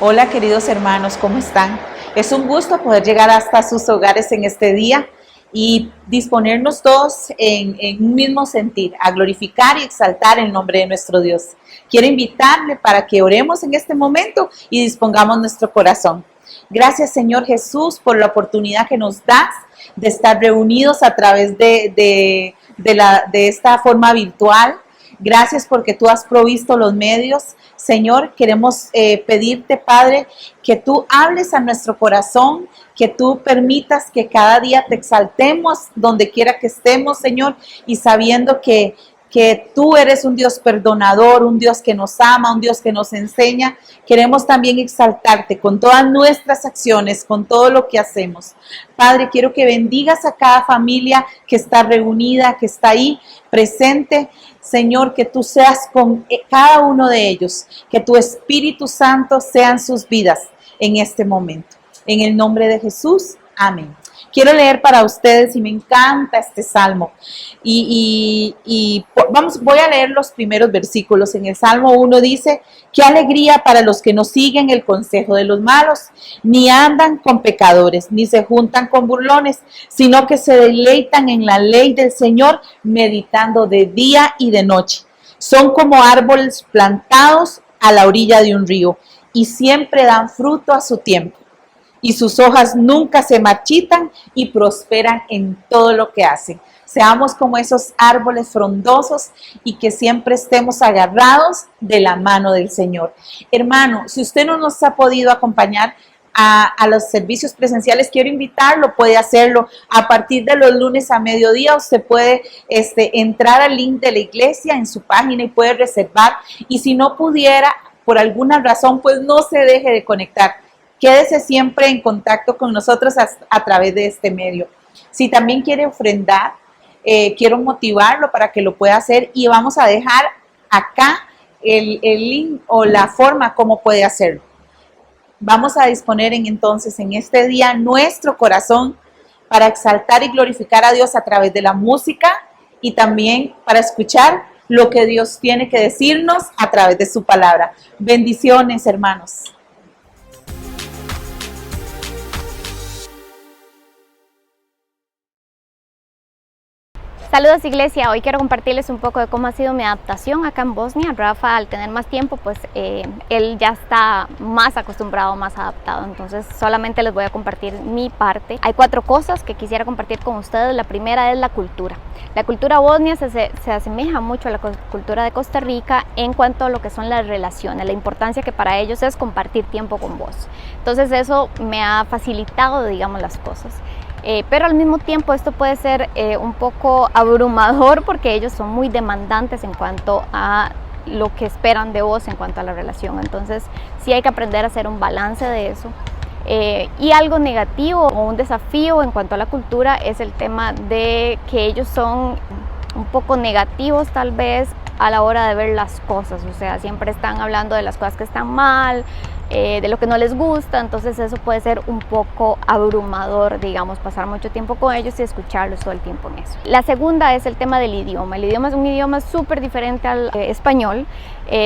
Hola queridos hermanos, ¿cómo están? Es un gusto poder llegar hasta sus hogares en este día y disponernos todos en un mismo sentir, a glorificar y exaltar el nombre de nuestro Dios. Quiero invitarle para que oremos en este momento y dispongamos nuestro corazón. Gracias Señor Jesús por la oportunidad que nos das de estar reunidos a través de esta forma virtual. Gracias porque tú has provisto los medios. Señor, queremos pedirte, Padre, que tú hables a nuestro corazón, que tú permitas que cada día te exaltemos donde quiera que estemos, Señor, y sabiendo que tú eres un Dios perdonador, un Dios que nos ama, un Dios que nos enseña. Queremos también exaltarte con todas nuestras acciones, con todo lo que hacemos. Padre, quiero que bendigas a cada familia que está reunida, que está ahí presente. Señor, que tú seas con cada uno de ellos, que tu Espíritu Santo sea en sus vidas en este momento. En el nombre de Jesús, amén. Quiero leer para ustedes y me encanta este salmo. Voy a leer los primeros versículos. En el Salmo 1 dice: qué alegría para los que no siguen el consejo de los malos, ni andan con pecadores, ni se juntan con burlones, sino que se deleitan en la ley del Señor, meditando de día y de noche. Son como árboles plantados a la orilla de un río y siempre dan fruto a su tiempo. Y sus hojas nunca se marchitan y prosperan en todo lo que hacen. Seamos como esos árboles frondosos y que siempre estemos agarrados de la mano del Señor. Hermano, si usted no nos ha podido acompañar a los servicios presenciales, quiero invitarlo, puede hacerlo a partir de los lunes a mediodía. Usted puede entrar al link de la iglesia en su página y puede reservar. Y si no pudiera, por alguna razón, pues no se deje de conectar. Quédese siempre en contacto con nosotros a través de este medio. Si también quiere ofrendar, quiero motivarlo para que lo pueda hacer y vamos a dejar acá el link o la forma como puede hacerlo. Vamos a disponer entonces en este día nuestro corazón para exaltar y glorificar a Dios a través de la música y también para escuchar lo que Dios tiene que decirnos a través de su palabra. Bendiciones, hermanos. Saludos iglesia, hoy quiero compartirles un poco de cómo ha sido mi adaptación acá en Bosnia. Rafa, al tener más tiempo, pues él ya está más acostumbrado, más adaptado, entonces solamente les voy a compartir mi parte. Hay 4 cosas que quisiera compartir con ustedes. La primera es la cultura. La cultura bosnia se asemeja mucho a la cultura de Costa Rica en cuanto a lo que son las relaciones, la importancia que para ellos es compartir tiempo con vos. Entonces eso me ha facilitado, digamos, las cosas. Pero al mismo tiempo esto puede ser un poco abrumador porque ellos son muy demandantes en cuanto a lo que esperan de vos en cuanto a la relación. Entonces sí hay que aprender a hacer un balance de eso. Y algo negativo o un desafío en cuanto a la cultura es el tema de que ellos son un poco negativos tal vez a la hora de ver las cosas, o sea, siempre están hablando de las cosas que están mal, de lo que no les gusta, entonces eso puede ser un poco abrumador, digamos, pasar mucho tiempo con ellos y escucharlos todo el tiempo en eso. La segunda es el tema del idioma. El idioma es un idioma súper diferente al español,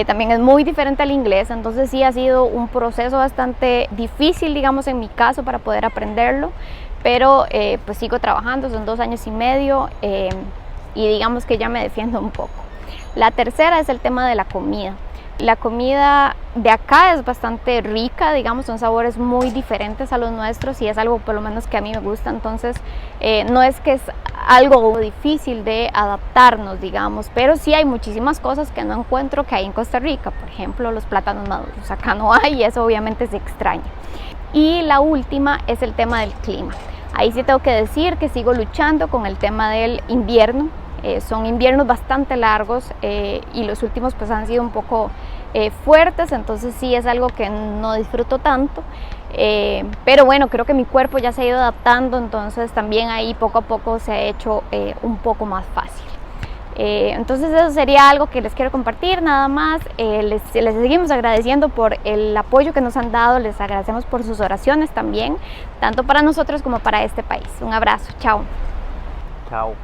también es muy diferente al inglés, entonces sí ha sido un proceso bastante difícil, digamos, en mi caso para poder aprenderlo, pero pues sigo trabajando, son 2 años y medio y digamos que ya me defiendo un poco. La tercera es el tema de la comida. La comida de acá es bastante rica, digamos, son sabores muy diferentes a los nuestros y es algo por lo menos que a mí me gusta, entonces no es que es algo difícil de adaptarnos, digamos, pero sí hay muchísimas cosas que no encuentro que hay en Costa Rica, por ejemplo, los plátanos maduros, acá no hay y eso obviamente se extraña. Y la última es el tema del clima. Ahí sí tengo que decir que sigo luchando con el tema del invierno. Son inviernos bastante largos y los últimos pues han sido un poco fuertes, entonces sí es algo que no disfruto tanto, pero bueno, creo que mi cuerpo ya se ha ido adaptando, entonces también ahí poco a poco se ha hecho un poco más fácil. Entonces eso sería algo que les quiero compartir, nada más. Les seguimos agradeciendo por el apoyo que nos han dado, les agradecemos por sus oraciones también, tanto para nosotros como para este país. Un abrazo, chao. Chao.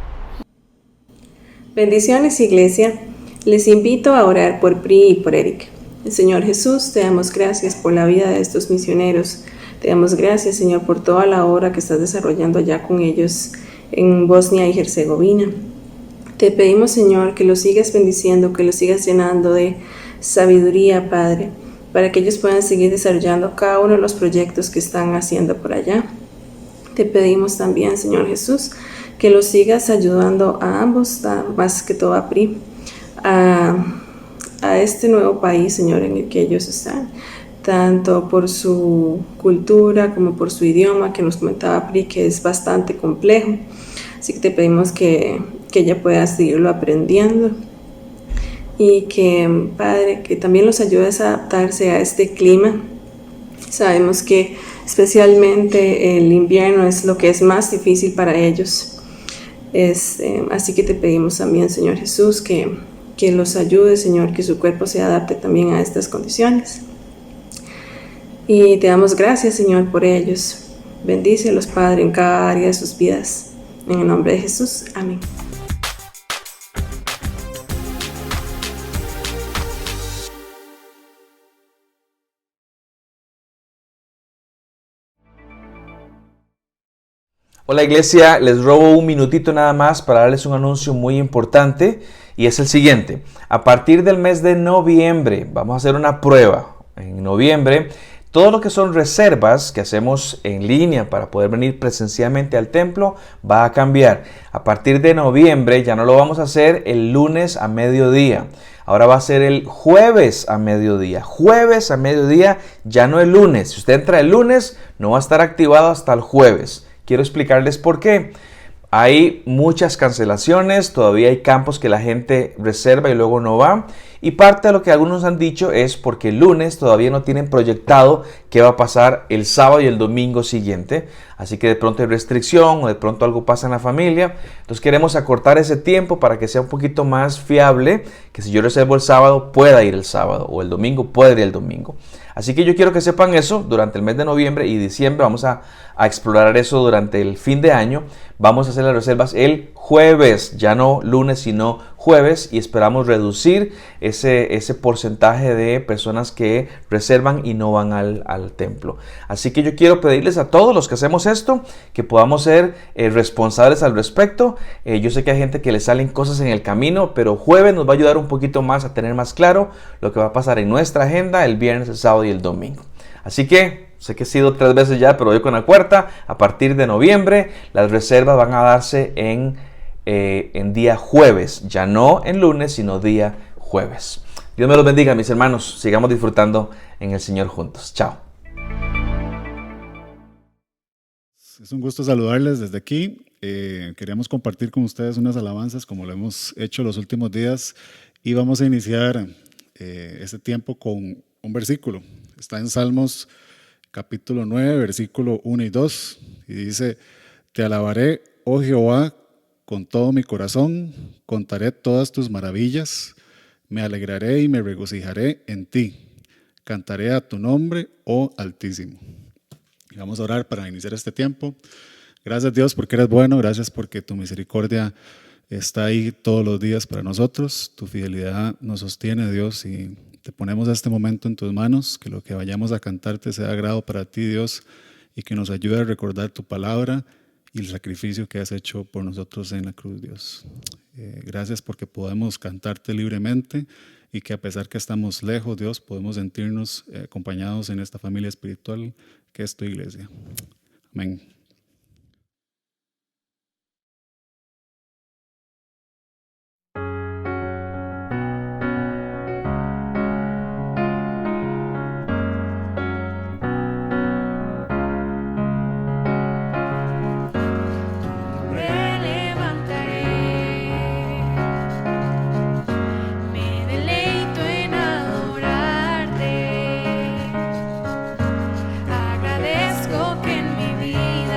Bendiciones iglesia, les invito a orar por Pri y por Eric. Señor Jesús, te damos gracias por la vida de estos misioneros. Te damos gracias, Señor, por toda la obra que estás desarrollando allá con ellos en Bosnia y Herzegovina. Te pedimos, Señor, que los sigas bendiciendo, que los sigas llenando de sabiduría, Padre, para que ellos puedan seguir desarrollando cada uno de los proyectos que están haciendo por allá. Te pedimos también, Señor Jesús, que los sigas ayudando a ambos, más que todo a PRI, a este nuevo país, Señor, en el que ellos están, tanto por su cultura como por su idioma, que nos comentaba PRI, que es bastante complejo. Así que te pedimos que ella pueda seguirlo aprendiendo y que, Padre, que también los ayudes a adaptarse a este clima. Sabemos que especialmente el invierno es lo que es más difícil para ellos. Así que te pedimos también, Señor Jesús, que los ayude, Señor, que su cuerpo se adapte también a estas condiciones. Y te damos gracias, Señor, por ellos. Bendícelos, Padre, en cada área de sus vidas. En el nombre de Jesús. Amén. Hola iglesia, les robo un minutito nada más para darles un anuncio muy importante y es el siguiente. A partir del mes de noviembre vamos a hacer una prueba. En noviembre, todo lo que son reservas que hacemos en línea para poder venir presencialmente al templo va a cambiar. A partir de noviembre ya no lo vamos a hacer el lunes a mediodía. Ahora va a ser el jueves a mediodía. Jueves a mediodía, ya no el lunes. Si usted entra el lunes, no va a estar activado hasta el jueves. Quiero explicarles por qué. Hay muchas cancelaciones, todavía hay campos que la gente reserva y luego no va. Y parte de lo que algunos han dicho es porque el lunes todavía no tienen proyectado qué va a pasar el sábado y el domingo siguiente. Así que de pronto hay restricción o de pronto algo pasa en la familia. Entonces queremos acortar ese tiempo para que sea un poquito más fiable, que si yo reservo el sábado pueda ir el sábado o el domingo pueda ir el domingo. Así que yo quiero que sepan eso durante el mes de noviembre y diciembre. Vamos a explorar eso durante el fin de año. Vamos a hacer las reservas el jueves, ya no lunes sino jueves, y esperamos reducir ese porcentaje de personas que reservan y no van al templo. Así que yo quiero pedirles a todos los que hacemos esto que podamos ser responsables al respecto. Yo sé que hay gente que le salen cosas en el camino, pero jueves nos va a ayudar un poquito más a tener más claro lo que va a pasar en nuestra agenda el viernes, el sábado y el domingo. Así que sé que he sido 3 veces ya, pero voy con la cuarta. A partir de noviembre las reservas van a darse en día jueves, ya no en lunes, sino día jueves. Dios me los bendiga, mis hermanos. Sigamos disfrutando en el Señor juntos. Chao. Es un gusto saludarles desde aquí. Queríamos compartir con ustedes unas alabanzas como lo hemos hecho los últimos días y vamos a iniciar este tiempo con un versículo. Está en Salmos capítulo 9, versículo 1 y 2 y dice: Te alabaré, oh Jehová, con todo mi corazón, contaré todas tus maravillas, me alegraré y me regocijaré en ti, cantaré a tu nombre, oh Altísimo. Y vamos a orar para iniciar este tiempo. Gracias Dios porque eres bueno, gracias porque tu misericordia está ahí todos los días para nosotros, tu fidelidad nos sostiene Dios y te ponemos este momento en tus manos, que lo que vayamos a cantarte sea agrado para ti Dios y que nos ayude a recordar tu palabra y el sacrificio que has hecho por nosotros en la cruz, Dios. Gracias porque podemos cantarte libremente y que a pesar que estamos lejos, Dios, podemos sentirnos acompañados en esta familia espiritual que es tu iglesia. Amén. Agradezco que en mi vida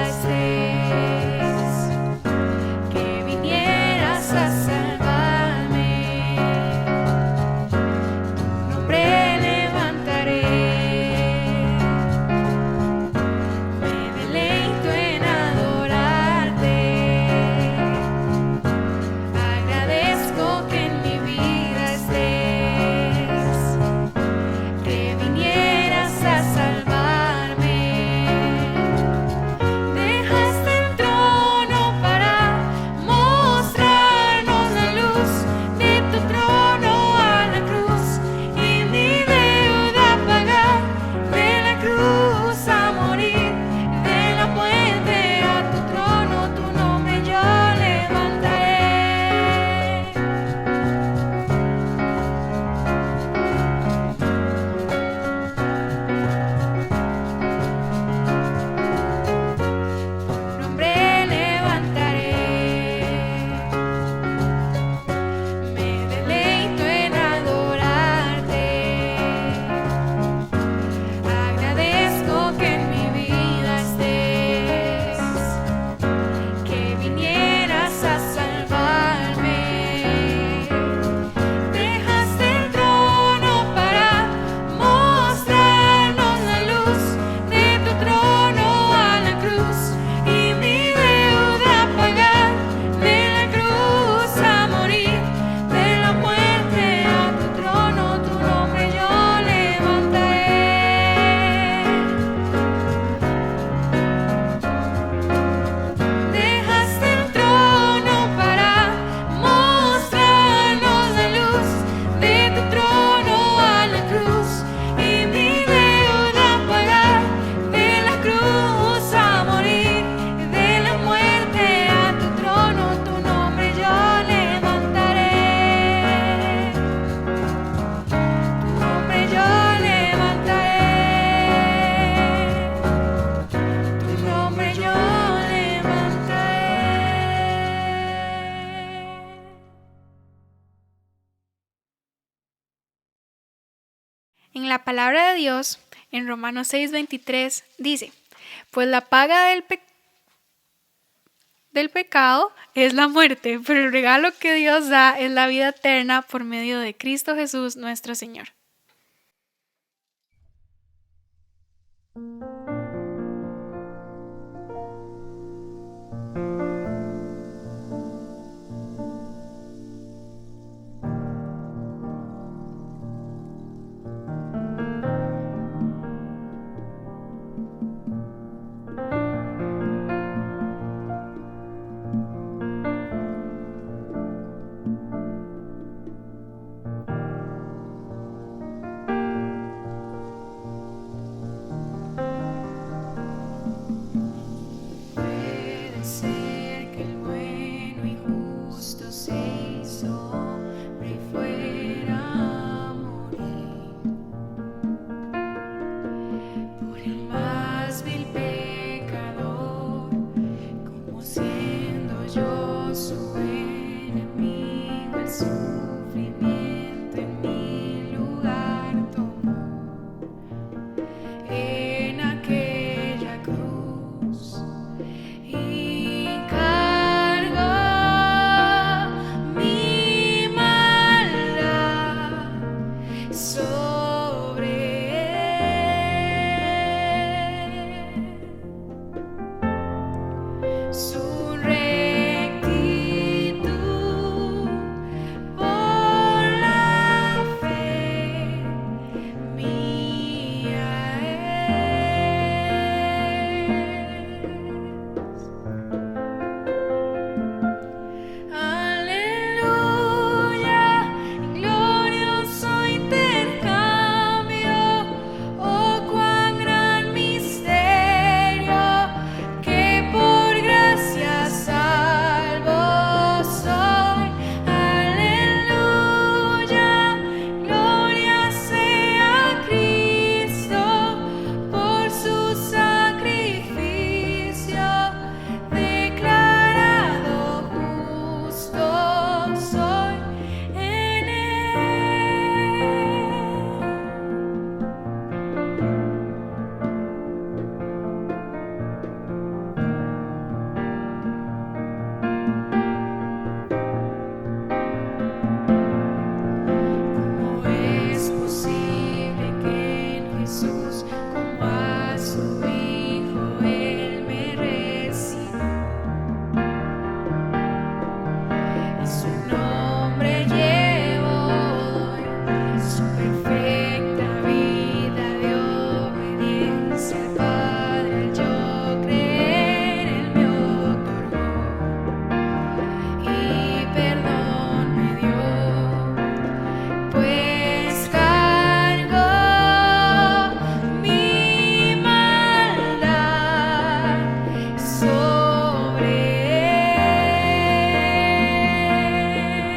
En la palabra de Dios, en Romanos 6:23, dice, pues la paga del pecado es la muerte, pero el regalo que Dios da es la vida eterna por medio de Cristo Jesús nuestro Señor. Puede ser que el bueno y justo se hizo hombre y fuera a morir por el más vil pecador, como siendo yo su enemigo, el sufrimiento en mi lugar tomó en aquella cruz y cargó mi maldad sobre él. Su rectitud por la fe mía es. Aleluya, glorioso intercambio, oh cuán gran misterio, que por gracia salvo soy. Aleluya, gloria sea a Cristo por su sacrificio, declarado justo soy en él. ¿Cómo es posible que en Jesús, como a su Hijo, Él me recibió? Y su nombre llevo hoy, su perfecta vida de obediencia al Padre, al yo creer, Él me otorgó y perdón me dio, pues cargó mi maldad sobre él.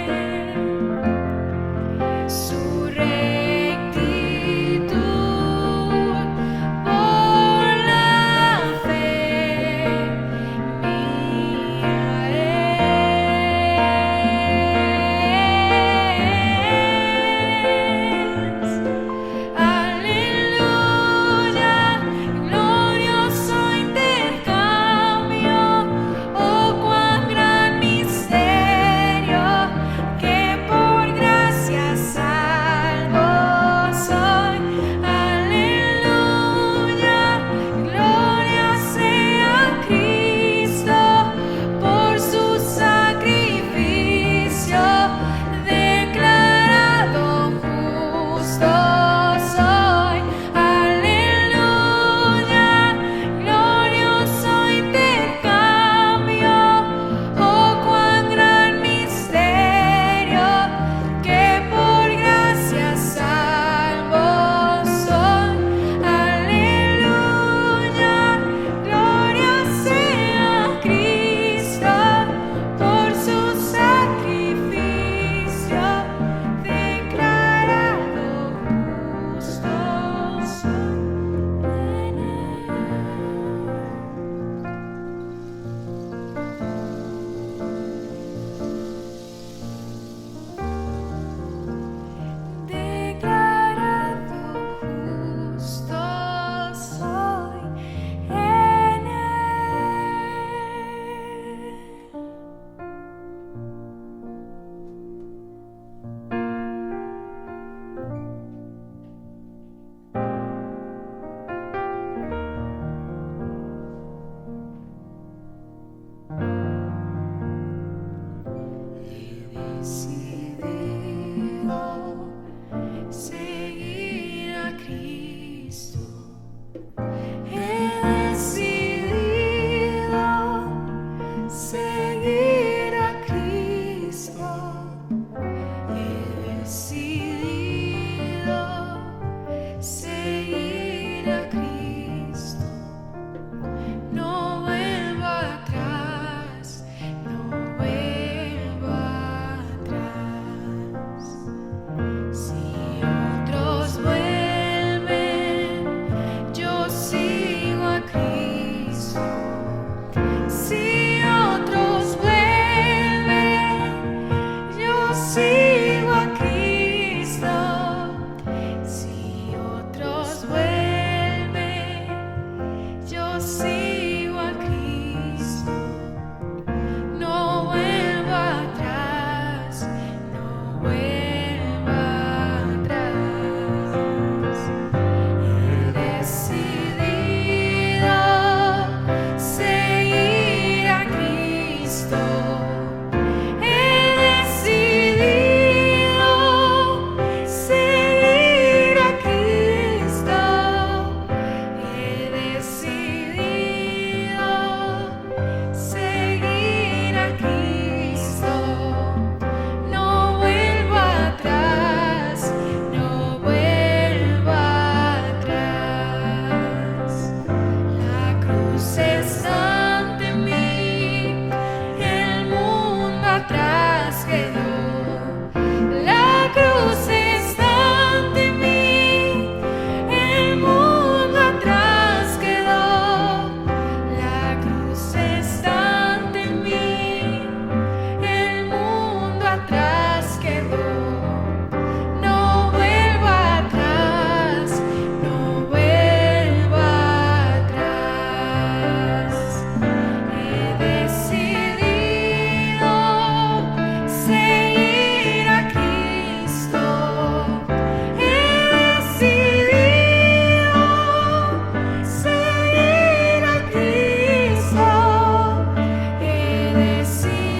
seguir a Cristo. He decidido seguir a Cristo. He decidido seguir a Cristo. No vuelvo atrás, no vuelvo atrás. Si otros vuelven, yo sigo a Cristo. Si otros vuelven, yo sigo a Cristo. Si otros vuelven, yo sigo a Cristo. No vuelvo atrás, no vuelvo atrás. He decidido seguir a Cristo. He decidido seguir a Cristo. He decidido seguir a Cristo. No vuelvo atrás, no vuelvo atrás. La cruz está ante mí, el mundo atrás quedó. La cruz está ante mí, el mundo atrás quedó. La cruz está ante mí, el mundo atrás quedó. No vuelvo atrás, no vuelvo atrás. He decidido seguir a Cristo. He decidido seguir a Cristo. He decidido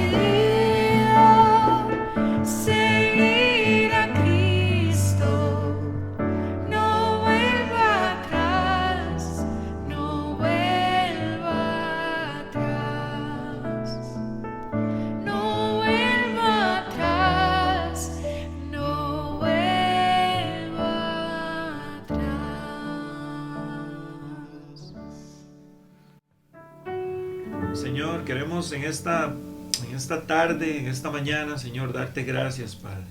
seguir a Cristo. No vuelvo atrás, no vuelvo atrás. No vuelvo atrás, no vuelvo atrás. Señor, queremos en esta tarde, en esta mañana, Señor, darte gracias, Padre.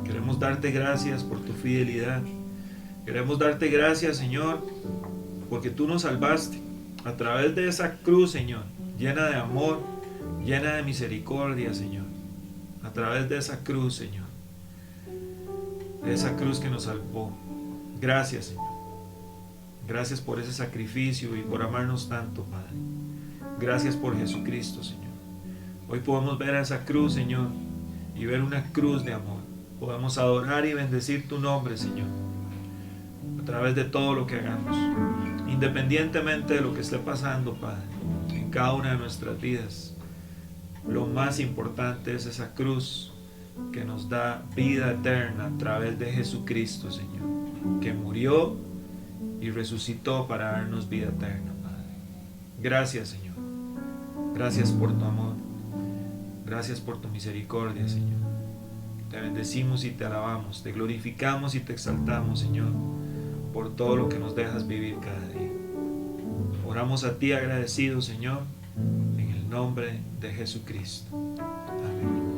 Queremos darte gracias por tu fidelidad. Queremos darte gracias, Señor, porque tú nos salvaste a través de esa cruz, Señor, llena de amor, llena de misericordia, Señor. A través de esa cruz, Señor. De esa cruz que nos salvó. Gracias, Señor. Gracias por ese sacrificio y por amarnos tanto, Padre. Gracias por Jesucristo, Señor. Hoy podemos ver a esa cruz, Señor, y ver una cruz de amor. Podemos adorar y bendecir tu nombre, Señor, a través de todo lo que hagamos, independientemente de lo que esté pasando, Padre, en cada una de nuestras vidas. Lo más importante es esa cruz que nos da vida eterna a través de Jesucristo, Señor, que murió y resucitó para darnos vida eterna, Padre. Gracias, Señor. Gracias por tu amor. Gracias por tu misericordia, Señor. Te bendecimos y te alabamos, te glorificamos y te exaltamos, Señor, por todo lo que nos dejas vivir cada día. Oramos a ti agradecidos, Señor, en el nombre de Jesucristo. Amén.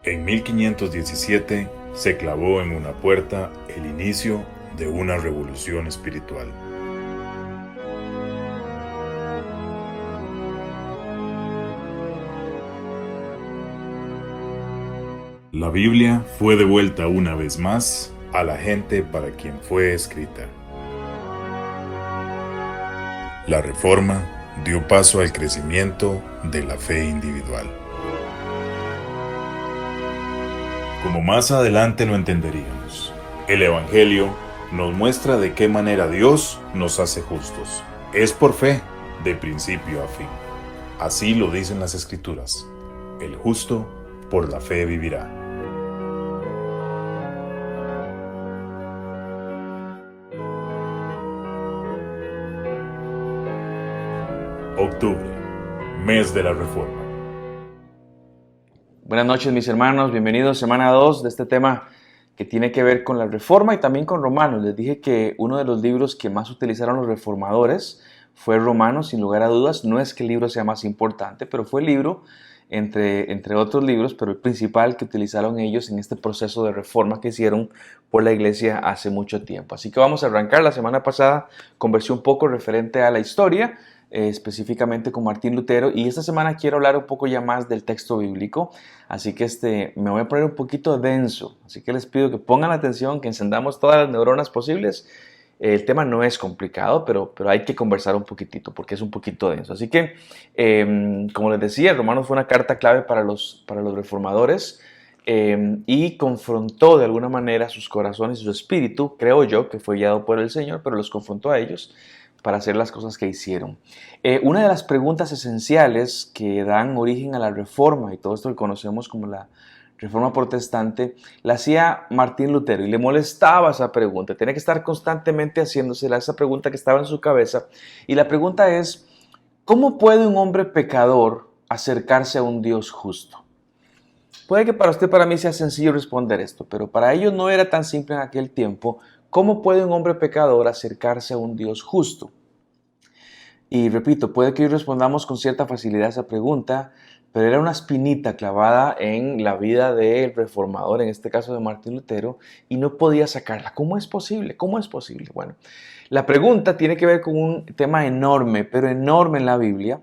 En 1517 se clavó en una puerta el inicio de una revolución espiritual. La Biblia fue devuelta una vez más a la gente para quien fue escrita. La Reforma dio paso al crecimiento de la fe individual. Como más adelante lo entenderíamos, el Evangelio nos muestra de qué manera Dios nos hace justos. Es por fe, de principio a fin. Así lo dicen las Escrituras. El justo por la fe vivirá. Octubre, mes de la Reforma. Buenas noches, mis hermanos, bienvenidos a semana 2 de este tema que tiene que ver con la Reforma y también con Romanos. Les dije que uno de los libros que más utilizaron los reformadores fue Romanos, sin lugar a dudas. No es que el libro sea más importante, pero fue el libro, entre otros libros, pero el principal que utilizaron ellos en este proceso de reforma que hicieron por la iglesia hace mucho tiempo. Así que vamos a arrancar. La semana pasada conversé un poco referente a la historia, específicamente con Martín Lutero, y esta semana quiero hablar un poco ya más del texto bíblico, así que me voy a poner un poquito denso, así que les pido que pongan atención, que encendamos todas las neuronas posibles. El tema no es complicado, pero hay que conversar un poquitito porque es un poquito denso. Así que, como les decía, Romanos fue una carta clave para los reformadores y confrontó de alguna manera sus corazones y su espíritu, creo yo, que fue guiado por el Señor, pero los confrontó a ellos para hacer las cosas que hicieron. Una de las preguntas esenciales que dan origen a la Reforma y todo esto que conocemos como la Reforma Protestante, la hacía Martín Lutero y le molestaba esa pregunta. Tenía que estar constantemente haciéndosela, esa pregunta que estaba en su cabeza. Y la pregunta es, ¿cómo puede un hombre pecador acercarse a un Dios justo? Puede que para usted, para mí sea sencillo responder esto, pero para ellos no era tan simple en aquel tiempo. ¿Cómo puede un hombre pecador acercarse a un Dios justo? Y repito, puede que hoy respondamos con cierta facilidad a esa pregunta, pero era una espinita clavada en la vida del reformador, en este caso de Martín Lutero, y no podía sacarla. ¿Cómo es posible? ¿Cómo es posible? Bueno, la pregunta tiene que ver con un tema enorme, pero enorme en la Biblia,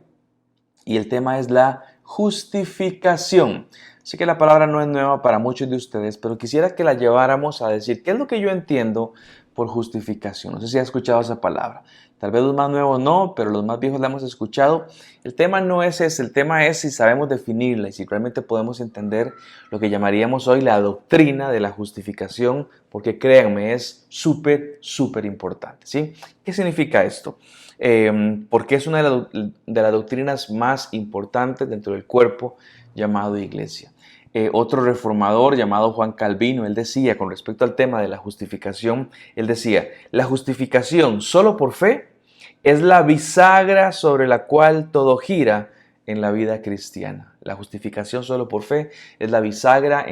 y el tema es la justificación. Sé que la palabra no es nueva para muchos de ustedes, pero quisiera que la lleváramos a decir, ¿qué es lo que yo entiendo por justificación? No sé si has escuchado esa palabra. Tal vez los más nuevos no, pero los más viejos la hemos escuchado. El tema no es ese, el tema es si sabemos definirla y si realmente podemos entender lo que llamaríamos hoy la doctrina de la justificación, porque créanme, es súper importante, ¿sí? ¿Qué significa esto? Porque es una de las doctrinas más importantes dentro del cuerpo llamado iglesia. Otro reformador llamado Juan Calvino, él decía con respecto al tema de la justificación, él decía, la justificación solo por fe es la bisagra sobre la cual todo gira en la vida cristiana. La justificación solo por fe es la bisagra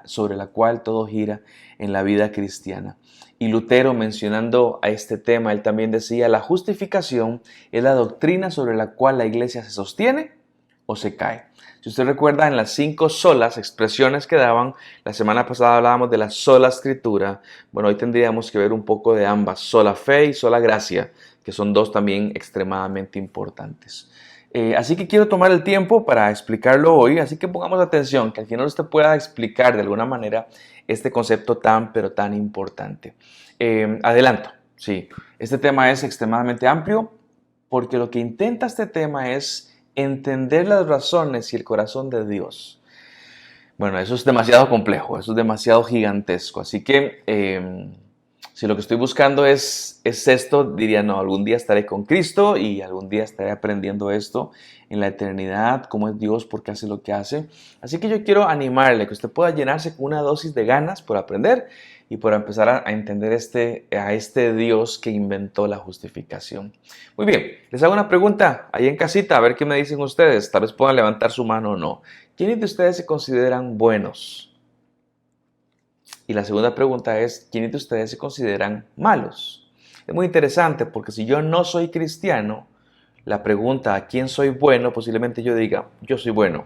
sobre la cual todo gira en la vida cristiana. Y Lutero, mencionando a este tema, él también decía, la justificación es la doctrina sobre la cual la iglesia se sostiene o se cae. Si usted recuerda, en las 5 solas, expresiones que daban, la semana pasada hablábamos de la sola escritura. Bueno, hoy tendríamos que ver un poco de ambas, sola fe y sola gracia, que son dos también extremadamente importantes. Así que quiero tomar el tiempo para explicarlo hoy, así que pongamos atención, que al final usted pueda explicar de alguna manera este concepto pero tan importante. Adelanto, sí, este tema es extremadamente amplio, porque lo que intenta este tema es entender las razones y el corazón de Dios. Bueno, eso es demasiado complejo, eso es demasiado gigantesco, así que si lo que estoy buscando es esto, diría no, algún día estaré con Cristo y algún día estaré aprendiendo esto en la eternidad, cómo es Dios, por qué hace lo que hace. Así que yo quiero animarle, que usted pueda llenarse con una dosis de ganas por aprender y por empezar a entender a este Dios que inventó la justificación. Muy bien, les hago una pregunta ahí en casita, a ver qué me dicen ustedes. Tal vez puedan levantar su mano o no. ¿Quiénes de ustedes se consideran buenos? Y la segunda pregunta es, ¿quiénes de ustedes se consideran malos? Es muy interesante porque si yo no soy cristiano, la pregunta ¿a quién soy bueno? Posiblemente yo diga, yo soy bueno.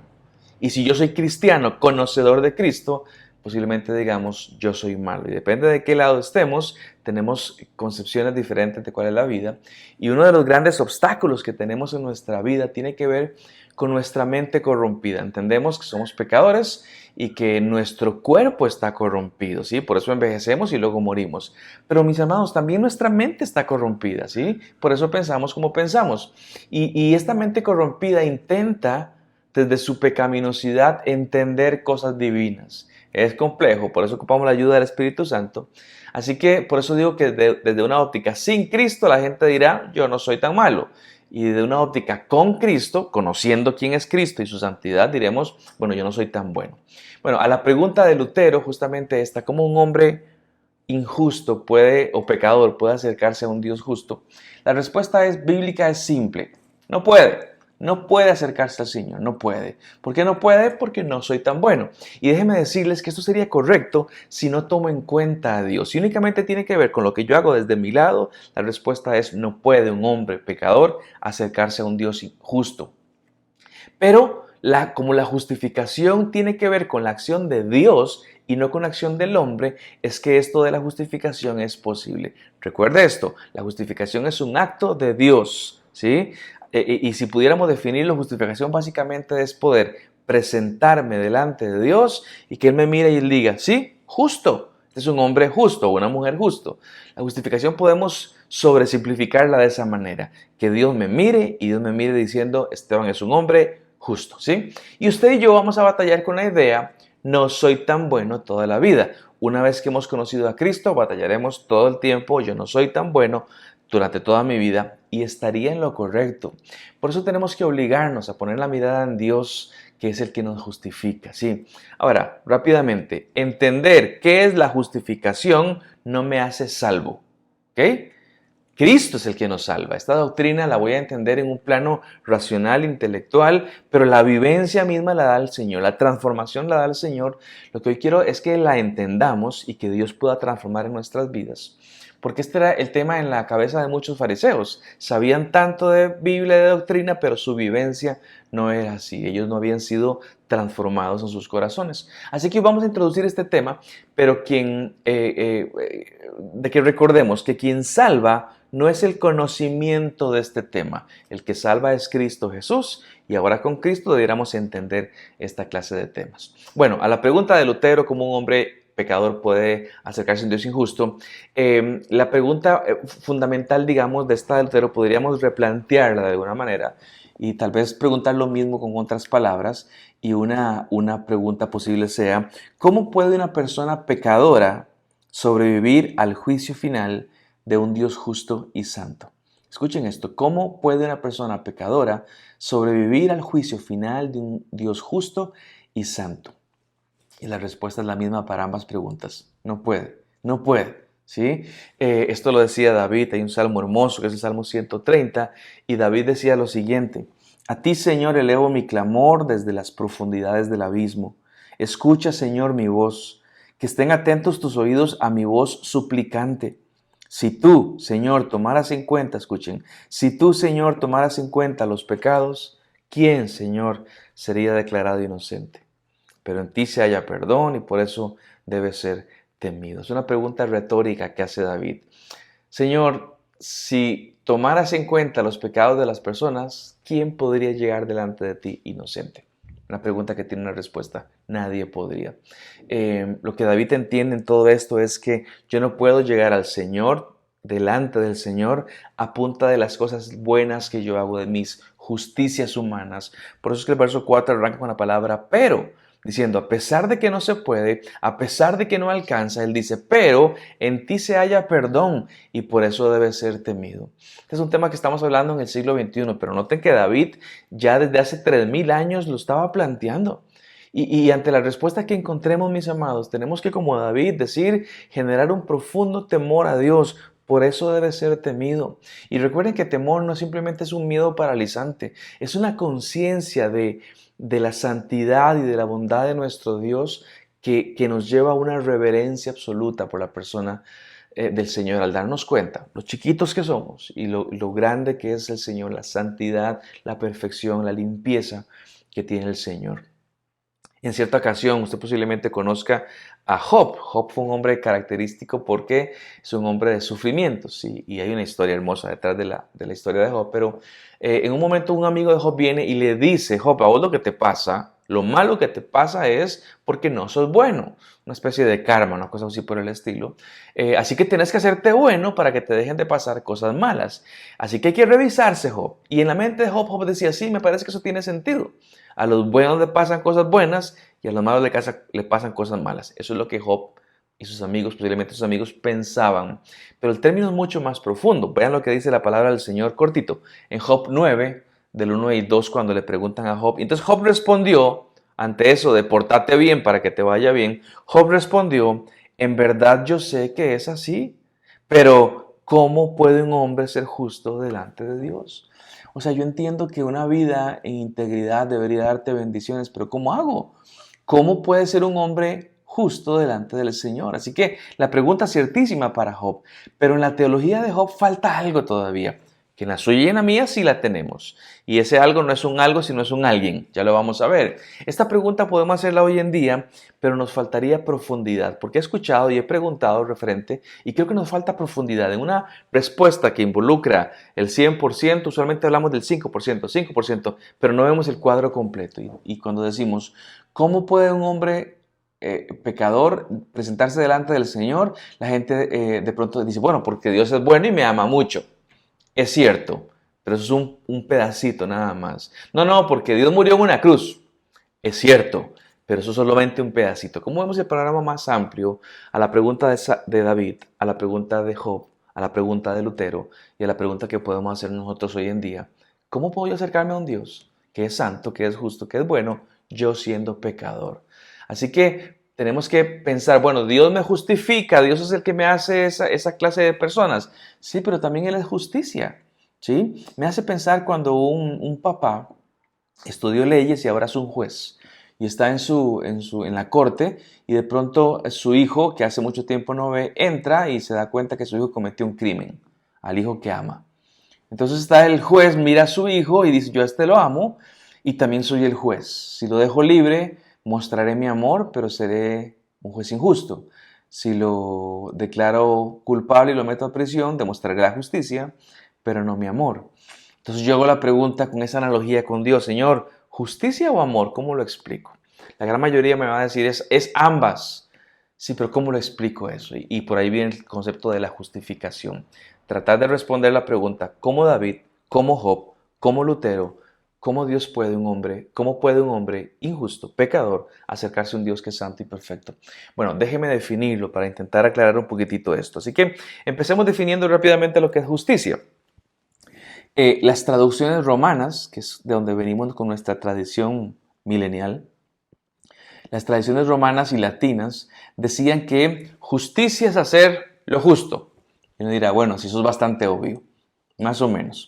Y si yo soy cristiano, conocedor de Cristo, posiblemente digamos yo soy malo. Y depende de qué lado estemos, tenemos concepciones diferentes de cuál es la vida. Y uno de los grandes obstáculos que tenemos en nuestra vida tiene que ver con nuestra mente corrompida. Entendemos que somos pecadores y que nuestro cuerpo está corrompido, ¿sí? Por eso envejecemos y luego morimos. Pero mis amados, también nuestra mente está corrompida, ¿sí? Por eso pensamos como pensamos. Y esta mente corrompida intenta, desde su pecaminosidad, entender cosas divinas. Es complejo, por eso ocupamos la ayuda del Espíritu Santo. Así que por eso digo que desde una óptica sin Cristo, la gente dirá, yo no soy tan malo. Y de una óptica con Cristo, conociendo quién es Cristo y su santidad, diremos, bueno, yo no soy tan bueno. Bueno, a la pregunta de Lutero, justamente esta, ¿cómo un hombre injusto puede, o pecador, puede acercarse a un Dios justo? La respuesta es bíblica, es simple. No puede. No puede acercarse al Señor, no puede. ¿Por qué no puede? Porque no soy tan bueno. Y déjenme decirles que esto sería correcto si no tomo en cuenta a Dios. Si únicamente tiene que ver con lo que yo hago desde mi lado, la respuesta es no puede un hombre pecador acercarse a un Dios justo. Pero como la justificación tiene que ver con la acción de Dios y no con la acción del hombre, es que esto de la justificación es posible. Recuerde esto, la justificación es un acto de Dios, ¿sí? Y si pudiéramos definirlo, justificación básicamente es poder presentarme delante de Dios y que Él me mire y Él diga, sí, justo, este es un hombre justo o una mujer justo. La justificación podemos sobresimplificarla de esa manera, que Dios me mire y Dios me mire diciendo, Esteban es un hombre justo, ¿sí? Y usted y yo vamos a batallar con la idea, no soy tan bueno toda la vida. Una vez que hemos conocido a Cristo, batallaremos todo el tiempo, yo no soy tan bueno durante toda mi vida y estaría en lo correcto. Por eso tenemos que obligarnos a poner la mirada en Dios, que es el que nos justifica, ¿sí? Ahora, rápidamente, entender qué es la justificación no me hace salvo, ¿ok? Cristo es el que nos salva. Esta doctrina la voy a entender en un plano racional, intelectual, pero la vivencia misma la da el Señor, la transformación la da el Señor. Lo que hoy quiero es que la entendamos y que Dios pueda transformar en nuestras vidas. Porque este era el tema en la cabeza de muchos fariseos. Sabían tanto de Biblia y de doctrina, pero su vivencia no era así. Ellos no habían sido transformados en sus corazones. Así que vamos a introducir este tema, pero de que recordemos que quien salva no es el conocimiento de este tema. El que salva es Cristo Jesús y ahora con Cristo deberíamos entender esta clase de temas. Bueno, a la pregunta de Lutero, ¿cómo un hombre pecador puede acercarse a un Dios injusto? La pregunta fundamental, digamos, de esta de Lutero podríamos replantearla de alguna manera y tal vez preguntar lo mismo con otras palabras y una pregunta posible sea, ¿cómo puede una persona pecadora sobrevivir al juicio final de un Dios justo y santo? Escuchen esto, ¿cómo puede una persona pecadora sobrevivir al juicio final de un Dios justo y santo? Y la respuesta es la misma para ambas preguntas. No puede, no puede, ¿sí? Esto lo decía David, hay un salmo hermoso que es el Salmo 130, y David decía lo siguiente, a ti, Señor, elevo mi clamor desde las profundidades del abismo. Escucha, Señor, mi voz, que estén atentos tus oídos a mi voz suplicante. Si tú, Señor, tomaras en cuenta, escuchen, si tú, Señor, tomaras en cuenta los pecados, ¿quién, Señor, sería declarado inocente? Pero en ti se halla perdón y por eso debe ser temido. Es una pregunta retórica que hace David. Señor, si tomaras en cuenta los pecados de las personas, ¿quién podría llegar delante de ti inocente? Una pregunta que tiene una respuesta. Nadie podría. Lo que David entiende en todo esto es que yo no puedo llegar al Señor, delante del Señor, a punta de las cosas buenas que yo hago, de mis justicias humanas. Por eso es que el verso 4 arranca con la palabra pero, diciendo, a pesar de que no se puede, a pesar de que no alcanza, él dice, pero en ti se halla perdón y por eso debe ser temido. Este es un tema que estamos hablando en el siglo XXI, pero noten que David ya desde hace 3000 años lo estaba planteando. Y ante la respuesta que encontremos, mis amados, tenemos que, como David, decir, generar un profundo temor a Dios. Por eso debe ser temido. Y recuerden que temor no simplemente es un miedo paralizante, es una conciencia de la santidad y de la bondad de nuestro Dios que nos lleva a una reverencia absoluta por la persona del Señor, al darnos cuenta, lo chiquitos que somos y lo grande que es el Señor, la santidad, la perfección, la limpieza que tiene el Señor. En cierta ocasión, usted posiblemente conozca a Job. Job fue un hombre característico porque es un hombre de sufrimientos, y hay una historia hermosa detrás de la historia de Job, pero en un momento un amigo de Job viene y le dice: Job, a vos lo que te pasa, lo malo que te pasa es porque no sos bueno, una especie de karma, una cosa así por el estilo. Así que tienes que hacerte bueno para que te dejen de pasar cosas malas. Así que hay que revisarse, Job. Y en la mente de Job, Job decía: sí, me parece que eso tiene sentido. A los buenos le pasan cosas buenas y a los malos le pasan cosas malas. Eso es lo que Job y sus amigos, posiblemente sus amigos, pensaban. Pero el término es mucho más profundo. Vean lo que dice la palabra del Señor cortito. En Job 9, del 1 y 2, cuando le preguntan a Job. Entonces Job respondió, ante eso de portate bien para que te vaya bien, Job respondió: en verdad yo sé que es así, pero ¿cómo puede un hombre ser justo delante de Dios? O sea, yo entiendo que una vida en integridad debería darte bendiciones, pero ¿cómo hago? ¿Cómo puede ser un hombre justo delante del Señor? Así que la pregunta es ciertísima para Job, pero en la teología de Job falta algo todavía, que en la suya y en la mía sí la tenemos. Y ese algo no es un algo, sino es un alguien. Ya lo vamos a ver. Esta pregunta podemos hacerla hoy en día, pero nos faltaría profundidad, porque he escuchado y he preguntado referente, y creo que nos falta profundidad. En una respuesta que involucra el 100%, usualmente hablamos del 5%, pero no vemos el cuadro completo. Y cuando decimos, ¿cómo puede un hombre pecador presentarse delante del Señor? La gente de pronto dice, bueno, porque Dios es bueno y me ama mucho. Es cierto, pero eso es un pedacito nada más. No, porque Dios murió en una cruz. Es cierto, pero eso es solamente un pedacito. ¿Cómo vemos el panorama más amplio a la pregunta de David, a la pregunta de Job, a la pregunta de Lutero y a la pregunta que podemos hacer nosotros hoy en día? ¿Cómo puedo yo acercarme a un Dios que es santo, que es justo, que es bueno, yo siendo pecador? Así que tenemos que pensar, bueno, Dios me justifica, Dios es el que me hace esa clase de personas. Sí, pero también Él es justicia, ¿sí? Me hace pensar cuando un papá estudió leyes y ahora es un juez y está en la corte, y de pronto su hijo, que hace mucho tiempo no ve, entra y se da cuenta que su hijo cometió un crimen al hijo que ama. Entonces está el juez, mira a su hijo y dice, yo a este lo amo y también soy el juez. Si lo dejo libre, mostraré mi amor, pero seré un juez injusto. Si lo declaro culpable y lo meto a prisión, demostraré la justicia, pero no mi amor. Entonces yo hago la pregunta con esa analogía con Dios: Señor, ¿justicia o amor? ¿Cómo lo explico? La gran mayoría me va a decir, es ambas. Sí, pero ¿cómo lo explico eso? Y por ahí viene el concepto de la justificación. Tratar de responder la pregunta, ¿cómo David, cómo Job, cómo Lutero, cómo puede un hombre injusto, pecador, acercarse a un Dios que es santo y perfecto? Bueno, déjeme definirlo para intentar aclarar un poquitito esto. Así que empecemos definiendo rápidamente lo que es justicia. Las traducciones romanas, que es de donde venimos con nuestra tradición milenial, las tradiciones romanas y latinas decían que justicia es hacer lo justo. Y uno dirá, bueno, si eso es bastante obvio, más o menos.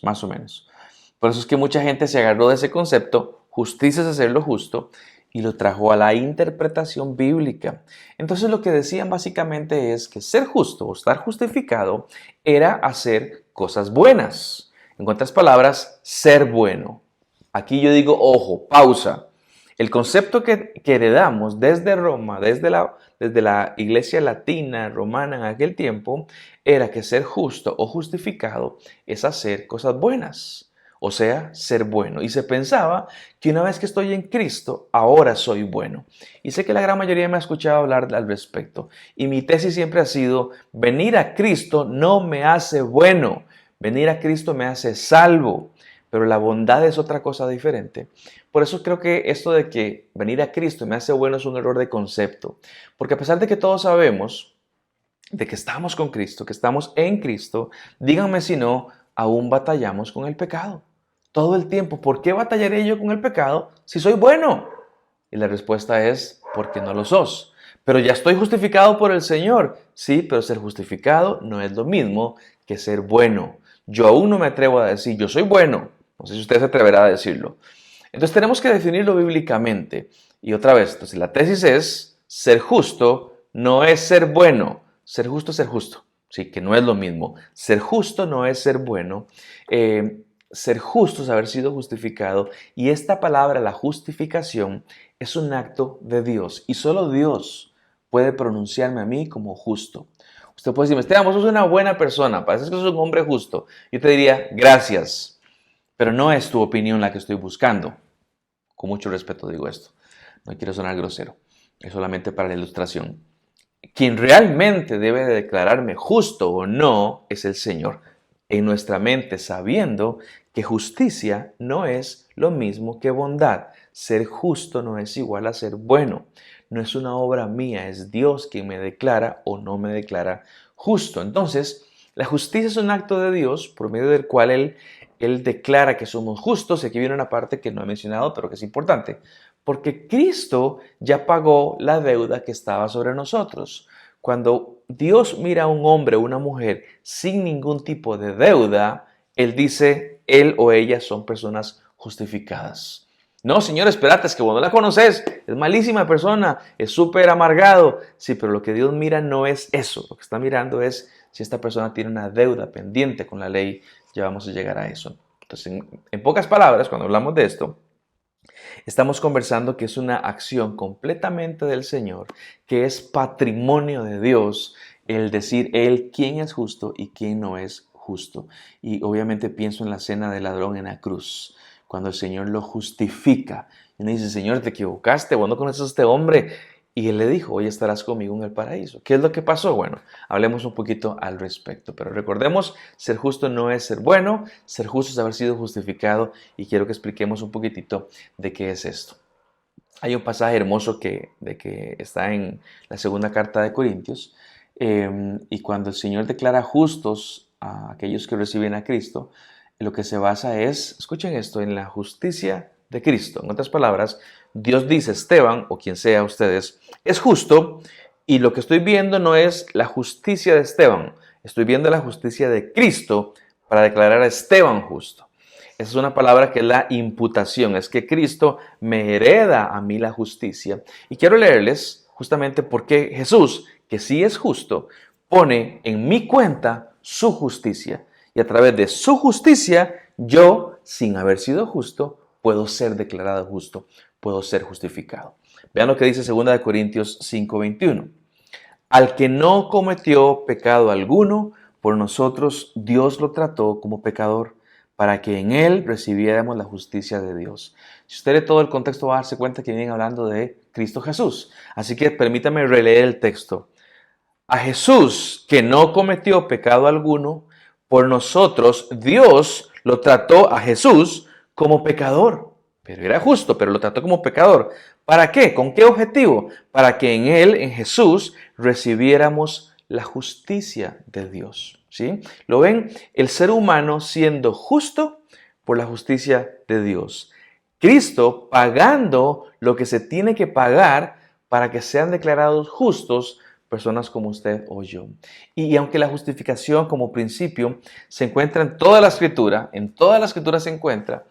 Por eso es que mucha gente se agarró de ese concepto, justicia es hacer lo justo, y lo trajo a la interpretación bíblica. Entonces lo que decían básicamente es que ser justo o estar justificado era hacer cosas buenas. En otras palabras, ser bueno. Aquí yo digo, ojo, pausa. El concepto que heredamos desde Roma, desde la iglesia latina, romana en aquel tiempo, era que ser justo o justificado es hacer cosas buenas. O sea, ser bueno. Y se pensaba que una vez que estoy en Cristo, ahora soy bueno. Y sé que la gran mayoría me ha escuchado hablar al respecto. Y mi tesis siempre ha sido, venir a Cristo no me hace bueno. Venir a Cristo me hace salvo, pero la bondad es otra cosa diferente. Por eso creo que esto de que venir a Cristo me hace bueno es un error de concepto. Porque a pesar de que todos sabemos de que estamos con Cristo, que estamos en Cristo, díganme si no, aún batallamos con el pecado. Todo el tiempo. ¿Por qué batallaré yo con el pecado si soy bueno? Y la respuesta es, porque no lo sos. Pero ya estoy justificado por el Señor. Sí, pero ser justificado no es lo mismo que ser bueno. Yo aún no me atrevo a decir, yo soy bueno. No sé si usted se atreverá a decirlo. Entonces tenemos que definirlo bíblicamente. Y otra vez, entonces la tesis es, ser justo no es ser bueno. Ser justo es ser justo. Sí, que no es lo mismo. Ser justo no es ser bueno. ser justo es haber sido justificado. Y esta palabra, la justificación, es un acto de Dios. Y solo Dios puede pronunciarme a mí como justo. Usted puede decirme, Esteban, vos sos una buena persona, pareces que sos un hombre justo. Yo te diría, gracias, pero no es tu opinión la que estoy buscando. Con mucho respeto digo esto. No quiero sonar grosero. Es solamente para la ilustración. Quien realmente debe de declararme justo o no es el Señor. En nuestra mente, sabiendo que justicia no es lo mismo que bondad. Ser justo no es igual a ser bueno. No es una obra mía, es Dios quien me declara o no me declara justo. Entonces, la justicia es un acto de Dios por medio del cual Él declara que somos justos. Y aquí viene una parte que no he mencionado, pero que es importante. Porque Cristo ya pagó la deuda que estaba sobre nosotros. Cuando Dios mira a un hombre o una mujer sin ningún tipo de deuda, Él dice, él o ella son personas justificadas. No, Señor, espérate, es que vos no la conoces, es malísima persona, es súper amargado. Sí, pero lo que Dios mira no es eso. Lo que está mirando es si esta persona tiene una deuda pendiente con la ley. Ya vamos a llegar a eso. Entonces, en pocas palabras, cuando hablamos de esto, estamos conversando que es una acción completamente del Señor, que es patrimonio de Dios, el decir Él quién es justo y quién no es justo. Y obviamente pienso en la cena del ladrón en la cruz, cuando el Señor lo justifica. Y uno dice, Señor, te equivocaste, vos no conoces a este hombre. Y Él le dijo, hoy estarás conmigo en el paraíso. ¿Qué es lo que pasó? Bueno, hablemos un poquito al respecto. Pero recordemos, ser justo no es ser bueno, ser justo es haber sido justificado. Y quiero que expliquemos un poquitito de qué es esto. Hay un pasaje hermoso que está en la segunda carta de Corintios. Y cuando el Señor declara justos a aquellos que reciben a Cristo, lo que se basa es, escuchen esto, en la justicia de Cristo. En otras palabras, Dios dice, Esteban, o quien sea ustedes, es justo, y lo que estoy viendo no es la justicia de Esteban, estoy viendo la justicia de Cristo para declarar a Esteban justo. Esa es una palabra que es la imputación, es que Cristo me hereda a mí la justicia. Y quiero leerles justamente por qué Jesús, que sí es justo, pone en mi cuenta su justicia. Y a través de su justicia, yo, sin haber sido justo, puedo ser declarado justo, puedo ser justificado. Vean lo que dice 2 Corintios 5:21. Al que no cometió pecado alguno, por nosotros Dios lo trató como pecador, para que en él recibiéramos la justicia de Dios. Si usted lee todo el contexto va a darse cuenta que vienen hablando de Cristo Jesús. Así que permítame releer el texto. A Jesús, que no cometió pecado alguno, por nosotros Dios lo trató a Jesús como pecador. Pero era justo, pero lo trató como pecador. ¿Para qué? ¿Con qué objetivo? Para que en Él, en Jesús, recibiéramos la justicia de Dios. ¿Sí? ¿Lo ven? El ser humano siendo justo por la justicia de Dios. Cristo pagando lo que se tiene que pagar para que sean declarados justos personas como usted o yo. Y aunque la justificación como principio se encuentra en toda la Escritura, se encuentra,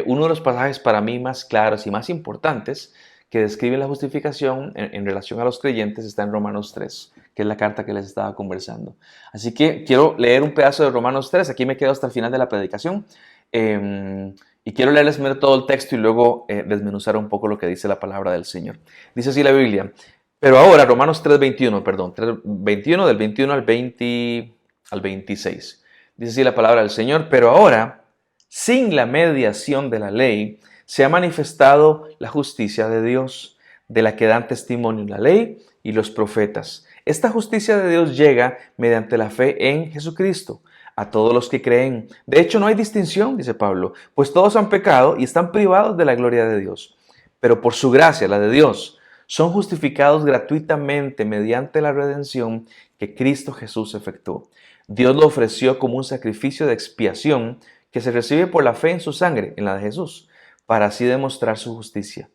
uno de los pasajes para mí más claros y más importantes que describen la justificación en relación a los creyentes está en Romanos 3, que es la carta que les estaba conversando. Así que quiero leer un pedazo de Romanos 3, aquí me quedo hasta el final de la predicación, y quiero leerles primero todo el texto y luego desmenuzar un poco lo que dice la palabra del Señor. Dice así la Biblia. Pero ahora, Romanos 3:21, perdón, 3:21 del 21 al 26. Dice así la palabra del Señor, pero ahora, sin la mediación de la ley, se ha manifestado la justicia de Dios, de la que dan testimonio la ley y los profetas. Esta justicia de Dios llega mediante la fe en Jesucristo a todos los que creen. De hecho, no hay distinción, dice Pablo, pues todos han pecado y están privados de la gloria de Dios. Pero por su gracia, la de Dios, son justificados gratuitamente mediante la redención que Cristo Jesús efectuó. Dios lo ofreció como un sacrificio de expiación que se recibe por la fe en su sangre, en la de Jesús, para así demostrar su justicia.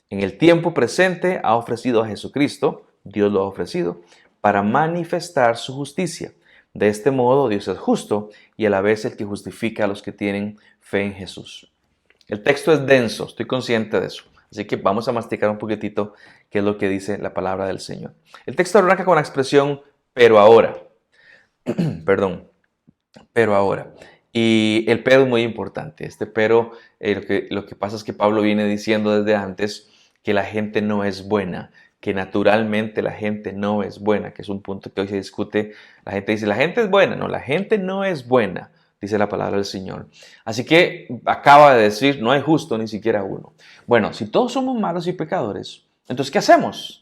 En el tiempo presente ha ofrecido a Jesucristo, Dios lo ha ofrecido, para manifestar su justicia. De este modo Dios es justo y a la vez el que justifica a los que tienen fe en Jesús. El texto es denso, estoy consciente de eso. Así que vamos a masticar un poquitito qué es lo que dice la palabra del Señor. El texto arranca con la expresión, pero ahora. Perdón, pero ahora. Y el pero es muy importante. Este pero, lo que pasa es que Pablo viene diciendo desde antes que la gente no es buena, que naturalmente la gente no es buena, que es un punto que hoy se discute. La gente dice, la gente es buena. No, la gente no es buena, dice la palabra del Señor. Así que acaba de decir, no hay justo ni siquiera uno. Bueno, si todos somos malos y pecadores, entonces ¿qué hacemos?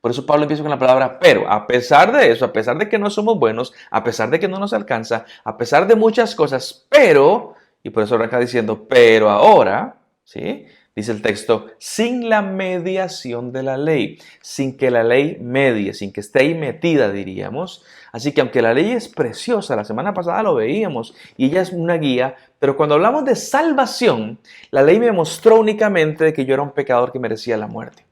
Por eso Pablo empieza con la palabra pero. A pesar de eso, a pesar de que no somos buenos, a pesar de que no nos alcanza, a pesar de muchas cosas, pero, y por eso arranca diciendo, pero ahora, ¿sí? Dice el texto, sin la mediación de la ley, sin que la ley medie, sin que esté ahí metida, diríamos. Así que aunque la ley es preciosa, la semana pasada lo veíamos, y ella es una guía, pero cuando hablamos de salvación, la ley me mostró únicamente que yo era un pecador que merecía la muerte.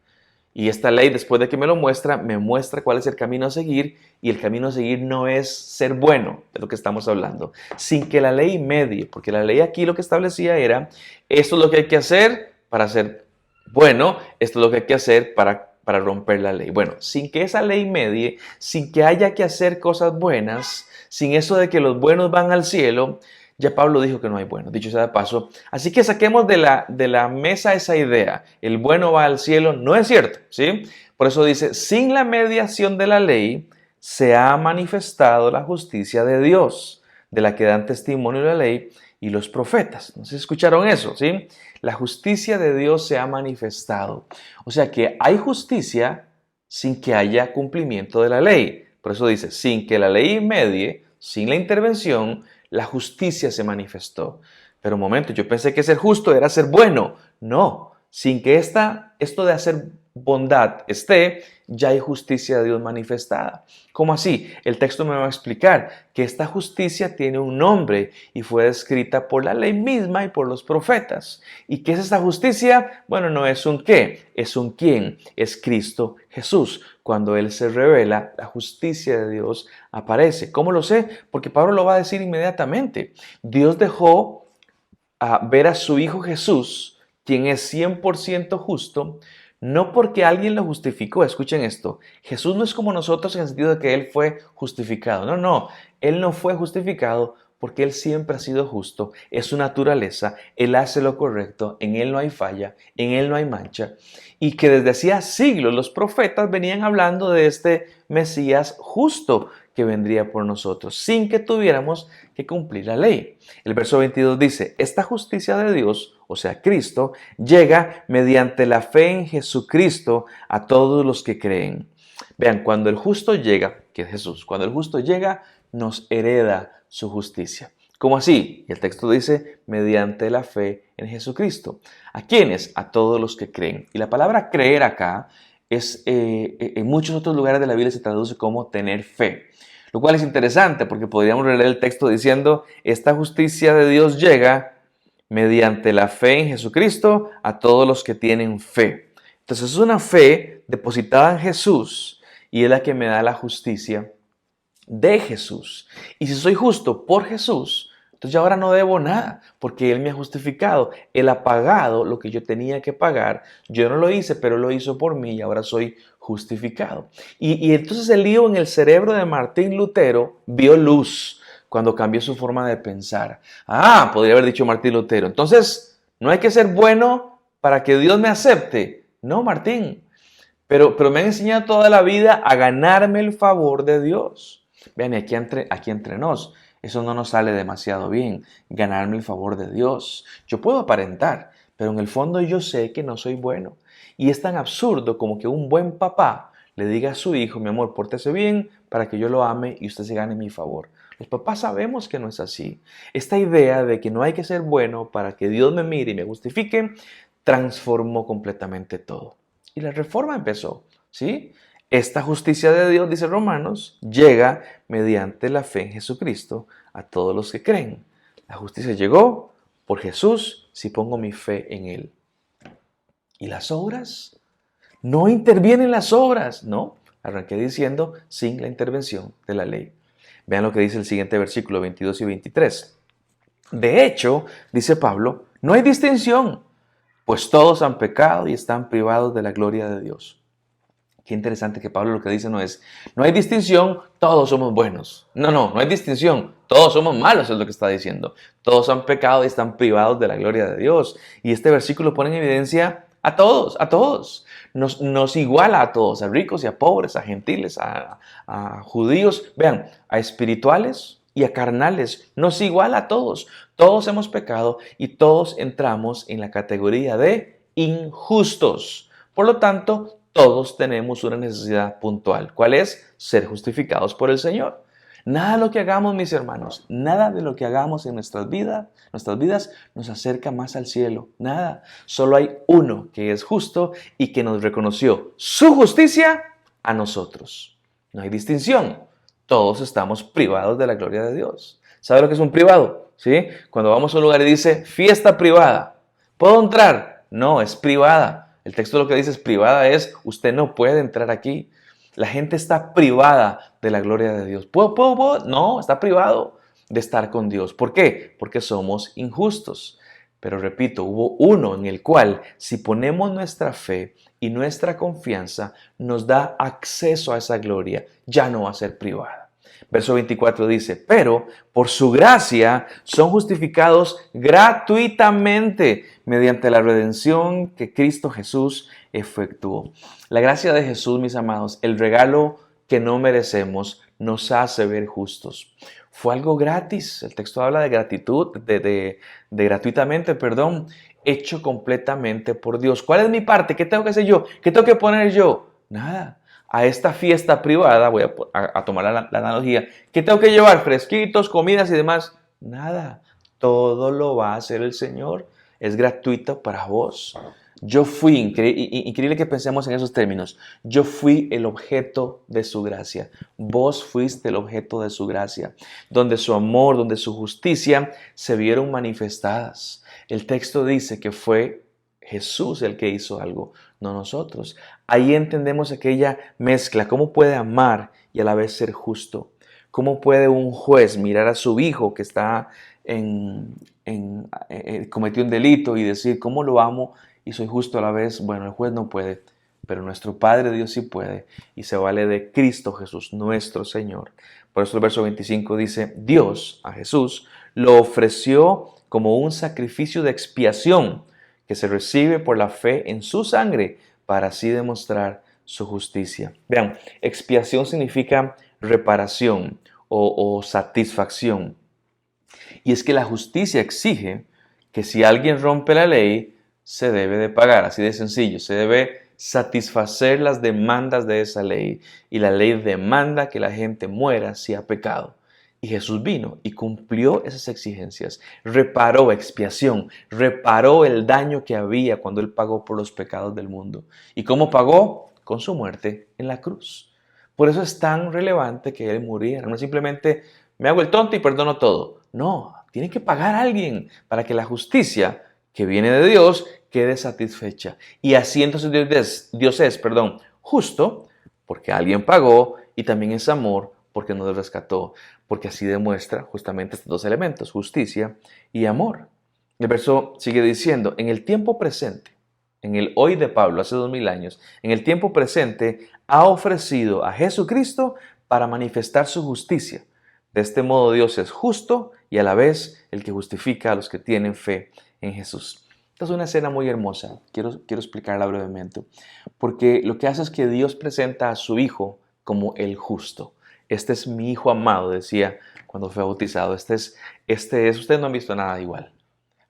Y esta ley, después de que me muestra cuál es el camino a seguir, y el camino a seguir no es ser bueno, de lo que estamos hablando, sin que la ley medie, porque la ley aquí lo que establecía era, esto es lo que hay que hacer para ser bueno, esto es lo que hay que hacer para romper la ley. Bueno, sin que esa ley medie, sin que haya que hacer cosas buenas, sin eso de que los buenos van al cielo, ya Pablo dijo que no hay bueno, dicho sea de paso. Así que saquemos de la mesa esa idea. El bueno va al cielo, no es cierto, ¿sí? Por eso dice, sin la mediación de la ley se ha manifestado la justicia de Dios, de la que dan testimonio la ley y los profetas. ¿No se escucharon eso, sí? La justicia de Dios se ha manifestado. O sea que hay justicia sin que haya cumplimiento de la ley. Por eso dice, sin que la ley medie, sin la intervención, la justicia se manifestó. Pero un momento, yo pensé que ser justo era ser bueno. No, sin que esto de hacer bondad esté, ya hay justicia de Dios manifestada. ¿Cómo así? El texto me va a explicar que esta justicia tiene un nombre y fue descrita por la ley misma y por los profetas. ¿Y qué es esta justicia? Bueno, no es un qué, es un quién, es Cristo Jesús. Cuando Él se revela, la justicia de Dios aparece. ¿Cómo lo sé? Porque Pablo lo va a decir inmediatamente. Dios dejó ver a su Hijo Jesús, quien es 100% justo, no porque alguien lo justificó. Escuchen esto. Jesús no es como nosotros en el sentido de que Él fue justificado. No. Él no fue justificado porque Él siempre ha sido justo. Es su naturaleza. Él hace lo correcto. En Él no hay falla. En Él no hay mancha. Y que desde hacía siglos los profetas venían hablando de este Mesías justo que vendría por nosotros, sin que tuviéramos que cumplir la ley. El verso 22 dice, esta justicia de Dios, o sea, Cristo, llega mediante la fe en Jesucristo a todos los que creen. Vean, cuando el justo llega, que es Jesús, cuando el justo llega, nos hereda su justicia. ¿Cómo así? Y el texto dice, mediante la fe en Jesucristo. ¿A quiénes? A todos los que creen. Y la palabra creer acá es, en muchos otros lugares de la Biblia se traduce como tener fe. Lo cual es interesante porque podríamos leer el texto diciendo, esta justicia de Dios llega mediante la fe en Jesucristo a todos los que tienen fe. Entonces es una fe depositada en Jesús y es la que me da la justicia de Jesús. Y si soy justo por Jesús, entonces ya ahora no debo nada, porque Él me ha justificado. Él ha pagado lo que yo tenía que pagar. Yo no lo hice, pero lo hizo por mí y ahora soy justificado. Y entonces el lío en el cerebro de Martín Lutero vio luz cuando cambió su forma de pensar. Podría haber dicho Martín Lutero, entonces no hay que ser bueno para que Dios me acepte. No, Martín, pero me han enseñado toda la vida a ganarme el favor de Dios. Vean, y aquí entre nos, eso no nos sale demasiado bien, ganarme el favor de Dios. Yo puedo aparentar, pero en el fondo yo sé que no soy bueno. Y es tan absurdo como que un buen papá le diga a su hijo, mi amor, pórtese bien para que yo lo ame y usted se gane mi favor. Los papás sabemos que no es así. Esta idea de que no hay que ser bueno para que Dios me mire y me justifique, transformó completamente todo. Y la reforma empezó, ¿sí? Esta justicia de Dios, dice Romanos, llega mediante la fe en Jesucristo a todos los que creen. La justicia llegó por Jesús si pongo mi fe en Él. ¿Y las obras? No intervienen las obras, ¿no? Arranqué diciendo sin la intervención de la ley. Vean lo que dice el siguiente versículo 22 y 23. De hecho, dice Pablo, no hay distinción, pues todos han pecado y están privados de la gloria de Dios. Qué interesante que Pablo lo que dice no hay distinción, todos somos buenos. No hay distinción, todos somos malos, es lo que está diciendo. Todos han pecado y están privados de la gloria de Dios. Y este versículo pone en evidencia a todos. Nos iguala a todos, a ricos y a pobres, a gentiles, a judíos, vean, a espirituales y a carnales. Nos iguala a todos. Todos hemos pecado y todos entramos en la categoría de injustos. Por lo tanto, todos tenemos una necesidad puntual. ¿Cuál es? Ser justificados por el Señor. Nada de lo que hagamos, mis hermanos, nada de lo que hagamos en nuestras vidas nos acerca más al cielo. Nada. Solo hay uno que es justo y que nos reconoció su justicia a nosotros. No hay distinción. Todos estamos privados de la gloria de Dios. ¿Sabe lo que es un privado? ¿Sí? Cuando vamos a un lugar y dice fiesta privada, ¿puedo entrar? No, es privada. El texto lo que dice es privada, es usted no puede entrar aquí. La gente está privada de la gloria de Dios. ¿Puedo? No, está privado de estar con Dios. ¿Por qué? Porque somos injustos. Pero repito, hubo uno en el cual si ponemos nuestra fe y nuestra confianza nos da acceso a esa gloria, ya no va a ser privada. Verso 24 dice, pero por su gracia son justificados gratuitamente mediante la redención que Cristo Jesús efectuó. La gracia de Jesús, mis amados, el regalo que no merecemos, nos hace ver justos. Fue algo gratis. El texto habla de gratitud, de gratuitamente, hecho completamente por Dios. ¿Cuál es mi parte? ¿Qué tengo que hacer yo? ¿Qué tengo que poner yo? Nada. A esta fiesta privada, voy a tomar la analogía, ¿qué tengo que llevar? Fresquitos, comidas y demás. Nada. Todo lo va a hacer el Señor. Es gratuito para vos. Yo fui, increíble que pensemos en esos términos, yo fui el objeto de su gracia, vos fuiste el objeto de su gracia, donde su amor, donde su justicia se vieron manifestadas. El texto dice que fue Jesús el que hizo algo, no nosotros. Ahí entendemos aquella mezcla, cómo puede amar y a la vez ser justo, cómo puede un juez mirar a su hijo que está cometió un delito y decir, ¿cómo lo amo? Y soy justo a la vez. Bueno, el juez no puede, pero nuestro Padre Dios sí puede y se vale de Cristo Jesús, nuestro Señor. Por eso el verso 25 dice, Dios a Jesús lo ofreció como un sacrificio de expiación que se recibe por la fe en su sangre para así demostrar su justicia. Vean, expiación significa reparación o satisfacción. Y es que la justicia exige que si alguien rompe la ley, se debe de pagar, así de sencillo, se debe satisfacer las demandas de esa ley. Y la ley demanda que la gente muera si ha pecado. Y Jesús vino y cumplió esas exigencias, reparó expiación, reparó el daño que había cuando Él pagó por los pecados del mundo. ¿Y cómo pagó? Con su muerte en la cruz. Por eso es tan relevante que Él muriera. No es simplemente me hago el tonto y perdono todo. No, tiene que pagar a alguien para que la justicia que viene de Dios quede satisfecha. Y así entonces Dios es justo porque alguien pagó y también es amor porque nos rescató, porque así demuestra justamente estos dos elementos, justicia y amor. El verso sigue diciendo, en el tiempo presente, en el hoy de Pablo, hace 2000 años, en el tiempo presente ha ofrecido a Jesucristo para manifestar su justicia. De este modo Dios es justo y a la vez el que justifica a los que tienen fe en Jesús. Esta es una escena muy hermosa, quiero explicarla brevemente, porque lo que hace es que Dios presenta a su Hijo como el justo. Este es mi Hijo amado, decía cuando fue bautizado. Ustedes no han visto nada igual.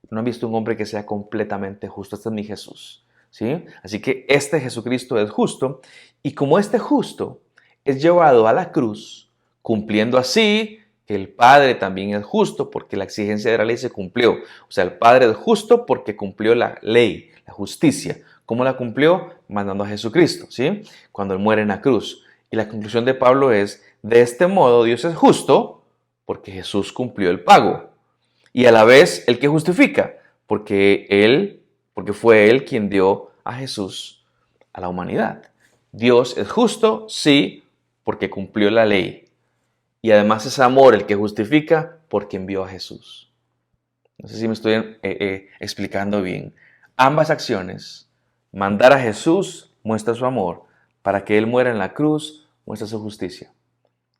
No han visto un hombre que sea completamente justo. Este es mi Jesús, ¿sí? Así que este Jesucristo es justo y como este justo es llevado a la cruz, cumpliendo así que el Padre también es justo porque la exigencia de la ley se cumplió. O sea, el Padre es justo porque cumplió la ley, la justicia. ¿Cómo la cumplió? Mandando a Jesucristo, ¿sí? Cuando Él muere en la cruz. Y la conclusión de Pablo es, de este modo Dios es justo porque Jesús cumplió el pago. Y a la vez, ¿el que justifica? Porque fue Él quien dio a Jesús a la humanidad. Dios es justo, sí, porque cumplió la ley. Y además es amor el que justifica porque envió a Jesús. No sé si me estoy explicando bien. Ambas acciones, mandar a Jesús muestra su amor, para que Él muera en la cruz, muestra su justicia.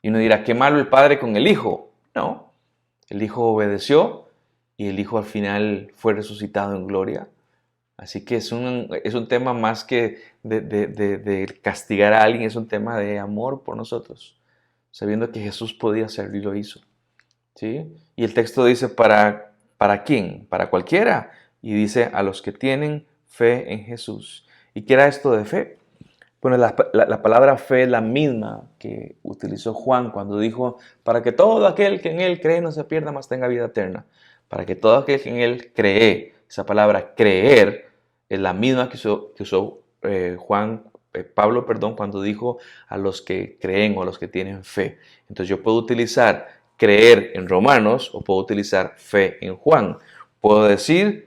Y uno dirá, qué malo el Padre con el Hijo. No, el Hijo obedeció y el Hijo al final fue resucitado en gloria. Así que es un tema más que de castigar a alguien, es un tema de amor por nosotros, sabiendo que Jesús podía hacerlo y lo hizo. ¿Sí? Y el texto dice, ¿para quién? Para cualquiera. Y dice, a los que tienen fe en Jesús. ¿Y qué era esto de fe? Bueno, la palabra fe es la misma que utilizó Juan cuando dijo, para que todo aquel que en Él cree no se pierda, mas tenga vida eterna. Para que todo aquel que en Él cree, esa palabra creer es la misma que usó Pablo, cuando dijo a los que creen o a los que tienen fe. Entonces yo puedo utilizar creer en Romanos o puedo utilizar fe en Juan. Puedo decir,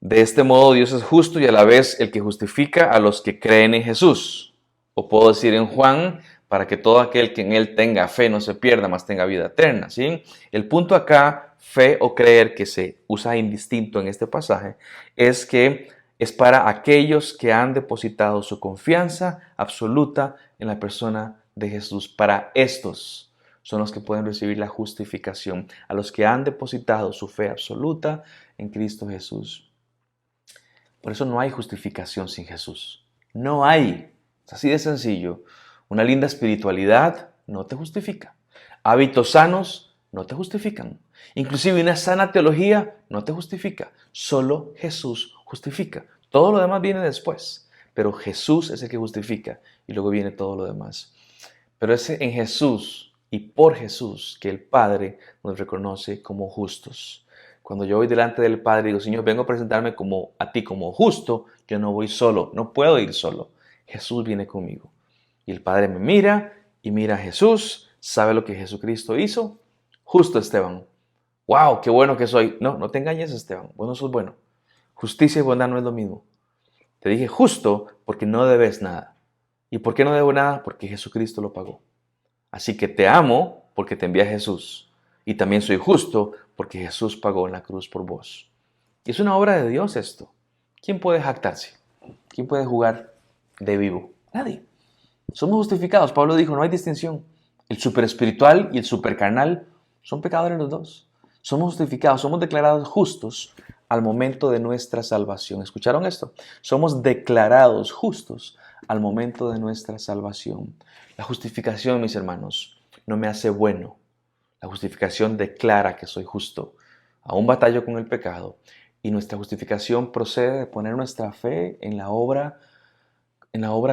de este modo Dios es justo y a la vez el que justifica a los que creen en Jesús. O puedo decir en Juan, para que todo aquel que en Él tenga fe no se pierda, mas tenga vida eterna. ¿Sí? El punto acá, fe o creer, que se usa indistinto en este pasaje, es que es para aquellos que han depositado su confianza absoluta en la persona de Jesús. Para estos son los que pueden recibir la justificación, a los que han depositado su fe absoluta en Cristo Jesús. Por eso no hay justificación sin Jesús. No hay. Es así de sencillo. Una linda espiritualidad no te justifica. Hábitos sanos no te justifican. Inclusive una sana teología no te justifica. Solo Jesús justifica. Todo lo demás viene después. Pero Jesús es el que justifica y luego viene todo lo demás. Pero es en Jesús y por Jesús que el Padre nos reconoce como justos. Cuando yo voy delante del Padre y digo, Señor, vengo a presentarme a ti como justo, yo no voy solo, no puedo ir solo. Jesús viene conmigo. Y el Padre me mira y mira a Jesús, sabe lo que Jesucristo hizo. Justo, Esteban. ¡Wow! ¡Qué bueno que soy! No te engañes, Esteban. Vos no sos bueno. Justicia y bondad no es lo mismo. Te dije justo porque no debes nada. ¿Y por qué no debo nada? Porque Jesucristo lo pagó. Así que te amo porque te envía Jesús. Y también soy justo porque Jesús pagó en la cruz por vos. Y es una obra de Dios esto. ¿Quién puede jactarse? ¿Quién puede jugar de vivo? Nadie. Somos justificados. Pablo dijo, no hay distinción. El superespiritual y el supercarnal son pecadores los dos. Somos justificados, somos declarados justos al momento de nuestra salvación. ¿Escucharon esto? Somos declarados justos al momento de nuestra salvación. La justificación, mis hermanos, no me hace bueno. La justificación declara que soy justo. Aún batallo con el pecado. Y nuestra justificación procede de poner nuestra fe en la obra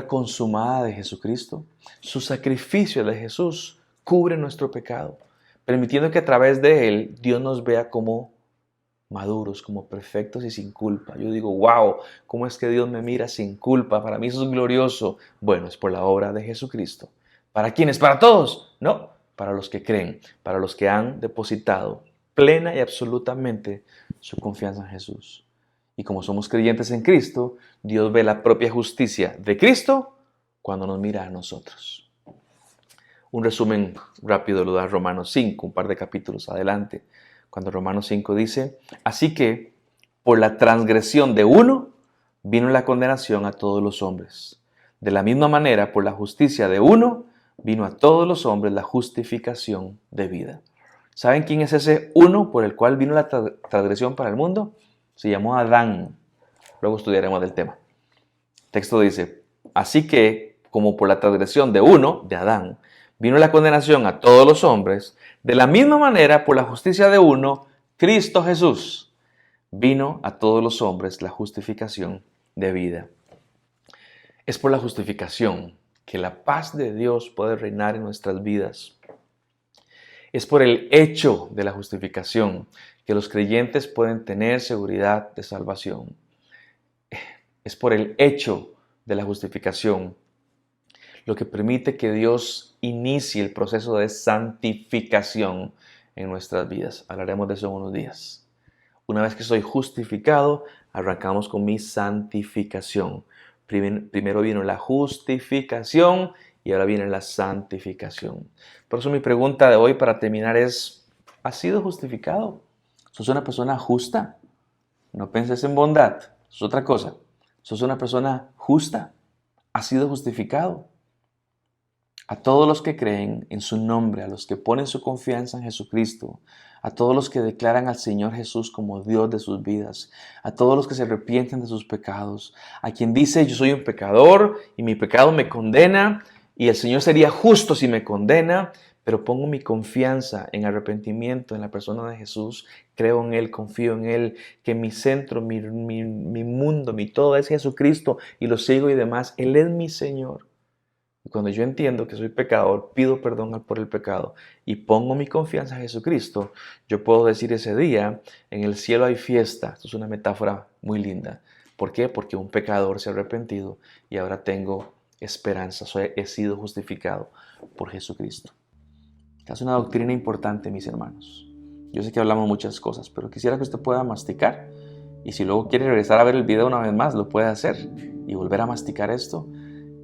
consumada de Jesucristo. Su sacrificio de Jesús cubre nuestro pecado, permitiendo que a través de Él Dios nos vea como maduros, como perfectos y sin culpa. Yo digo, wow, ¿cómo es que Dios me mira sin culpa? Para mí eso es glorioso. Bueno, es por la obra de Jesucristo. ¿Para quiénes? ¿Para todos? No, para los que creen, para los que han depositado plena y absolutamente su confianza en Jesús. Y como somos creyentes en Cristo, Dios ve la propia justicia de Cristo cuando nos mira a nosotros. Un resumen rápido lo da Romanos 5, un par de capítulos adelante, cuando Romanos 5 dice, así que por la transgresión de uno vino la condenación a todos los hombres. De la misma manera, por la justicia de uno vino a todos los hombres la justificación de vida. ¿Saben quién es ese uno por el cual vino la transgresión para el mundo? Se llamó Adán. Luego estudiaremos del tema. El texto dice, así que, como por la transgresión de uno, de Adán, vino la condenación a todos los hombres, de la misma manera, por la justicia de uno, Cristo Jesús, vino a todos los hombres la justificación de vida. Es por la justificación que la paz de Dios puede reinar en nuestras vidas. Es por el hecho de la justificación que los creyentes pueden tener seguridad de salvación. Es por el hecho de la justificación lo que permite que Dios inicie el proceso de santificación en nuestras vidas. Hablaremos de eso en unos días. Una vez que soy justificado, arrancamos con mi santificación. Primero vino la justificación y ahora viene la santificación. Por eso mi pregunta de hoy para terminar es, ¿has sido justificado? ¿Sos una persona justa? No penses en bondad, es otra cosa. ¿Sos una persona justa? has sido justificado. A todos los que creen en su nombre, a los que ponen su confianza en Jesucristo, a todos los que declaran al Señor Jesús como Dios de sus vidas, a todos los que se arrepienten de sus pecados, a quien dice yo soy un pecador y mi pecado me condena y el Señor sería justo si me condena, pero pongo mi confianza en arrepentimiento en la persona de Jesús, creo en Él, confío en Él, que mi centro, mi mundo, mi todo es Jesucristo y lo sigo y demás. Él es mi Señor. Y cuando yo entiendo que soy pecador, pido perdón por el pecado y pongo mi confianza en Jesucristo, yo puedo decir ese día, en el cielo hay fiesta. Esto es una metáfora muy linda. ¿Por qué? Porque un pecador se ha arrepentido y ahora tengo esperanza. He sido justificado por Jesucristo. Esta es una doctrina importante, mis hermanos. Yo sé que hablamos muchas cosas, pero quisiera que usted pueda masticar. Y si luego quiere regresar a ver el video una vez más, lo puede hacer y volver a masticar esto.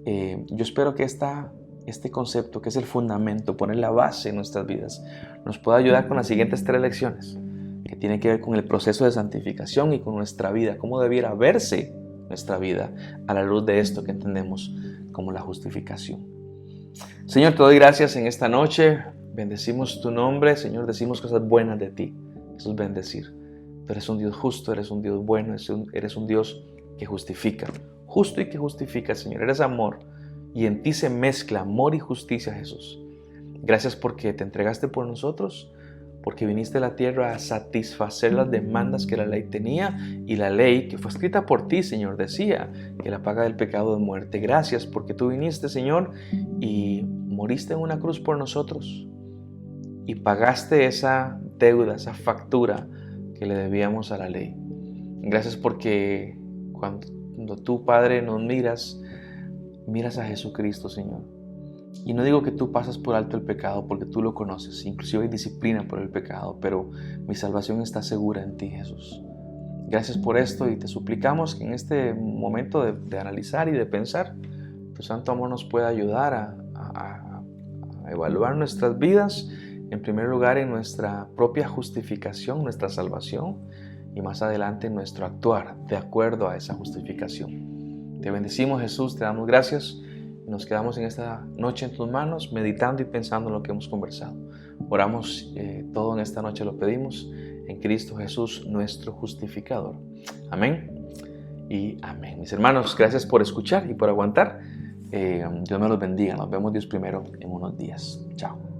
Yo espero que este concepto, que es el fundamento, poner la base en nuestras vidas, nos pueda ayudar con las siguientes 3 lecciones, que tienen que ver con el proceso de santificación y con nuestra vida, cómo debiera verse nuestra vida a la luz de esto que entendemos como la justificación. Señor, te doy gracias en esta noche, bendecimos tu nombre, Señor, decimos cosas buenas de ti, eso es bendecir. Tú eres un Dios justo, eres un Dios bueno, eres un Dios que justifica. Justo y que justifica, Señor. Eres amor y en ti se mezcla amor y justicia, Jesús. Gracias porque te entregaste por nosotros, porque viniste a la tierra a satisfacer las demandas que la ley tenía y la ley que fue escrita por ti, Señor, decía que la paga del pecado es muerte. Gracias porque tú viniste, Señor, y moriste en una cruz por nosotros y pagaste esa deuda, esa factura que le debíamos a la ley. Gracias porque cuando tú, Padre, nos miras a Jesucristo, Señor. Y no digo que tú pasas por alto el pecado porque tú lo conoces, inclusive hay disciplina por el pecado, pero mi salvación está segura en ti, Jesús. Gracias por esto y te suplicamos que en este momento de analizar y de pensar, tu santo amor nos pueda ayudar a evaluar nuestras vidas, en primer lugar en nuestra propia justificación, nuestra salvación, y más adelante en nuestro actuar de acuerdo a esa justificación. Te bendecimos, Jesús, te damos gracias y nos quedamos en esta noche en tus manos meditando y pensando en lo que hemos conversado. Oramos todo en esta noche, lo pedimos en Cristo Jesús, nuestro justificador. Amén y amén. Mis hermanos, gracias por escuchar y por aguantar. Dios me los bendiga. Nos vemos Dios primero en unos días. Chao.